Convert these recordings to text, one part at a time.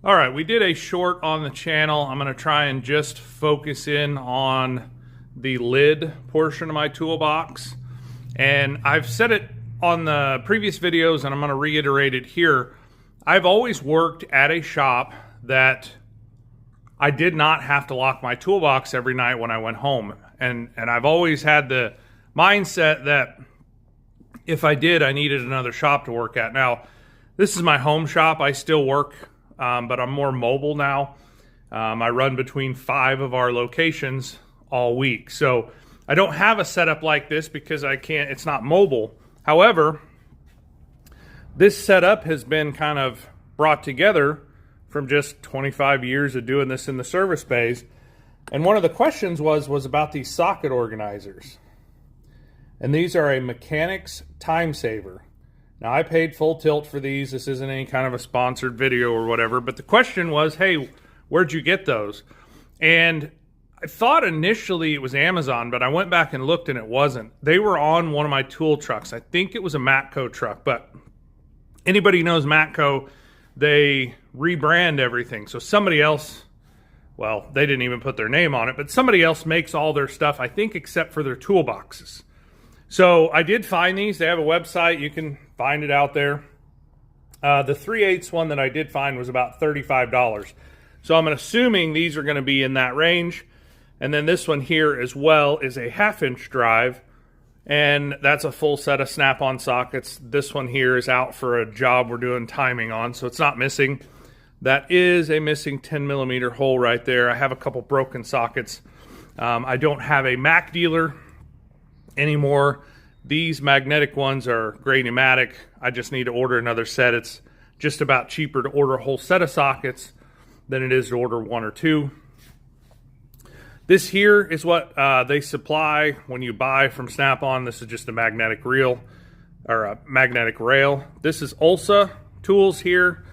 All right, we did a short on the channel. I'm going to try and just focus in on the lid portion of my toolbox. And I've said it on the previous videos, and I'm going to reiterate it here. I've always worked at a shop that I did not have to lock my toolbox every night when I went home. And I've always had the mindset that if I did, I needed another shop to work at. Now, this is my home shop. I still work, but I'm more mobile now. I run between 5 of our locations all week. So I don't have a setup like this because it's not mobile. However, this setup has been kind of brought together from just 25 years of doing this in the service bays. And one of the questions was about these socket organizers. And these are a Mechanics Time Saver. Now, I paid full tilt for these. This isn't any kind of a sponsored video or whatever, but the question was, hey, where'd you get those? And I thought initially it was Amazon, but I went back and looked and it wasn't. They were on one of my tool trucks. I think it was a Matco truck, but anybody who knows Matco, they rebrand everything. So somebody else, well, they didn't even put their name on it, but somebody else makes all their stuff, I think, except for their toolboxes. So I did find these. They have a website. You can find it out there. The 3/8 one that I did find was about $35. So I'm assuming these are going to be in that range. And then this one here as well is a 1/2-inch drive. And that's a full set of snap-on sockets. This one here is out for a job we're doing timing on, so it's not missing. That is a missing 10mm hole right there. I have a couple broken sockets. I don't have a Mac dealer anymore. These magnetic ones are gray pneumatic. I just need to order another set. It's just about cheaper to order a whole set of sockets than it is to order 1 or 2. This here is what they supply when you buy from Snap-on. This is just a magnetic reel or a magnetic rail. This is Ulsa tools here.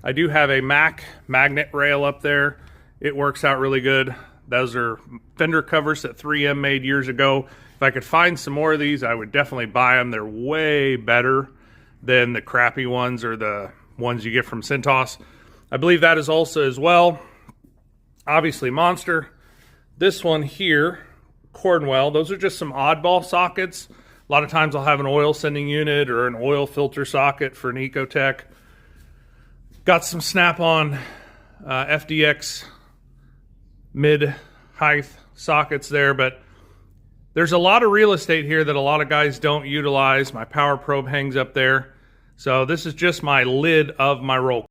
I do have a Mac magnet rail up there. It works out really good. Those are fender covers that 3M made years ago. If I could find some more of these, I would definitely buy them. They're way better than the crappy ones or the ones you get from Cintas. I believe that is Ulsa as well. Obviously Monster. This one here, Cornwell, those are just some oddball sockets. A lot of times I'll have an oil sending unit or an oil filter socket for an Ecotech. Got some Snap-on FDX mid-height sockets there, but there's a lot of real estate here that a lot of guys don't utilize. My power probe hangs up there. So this is just my lid of my roll.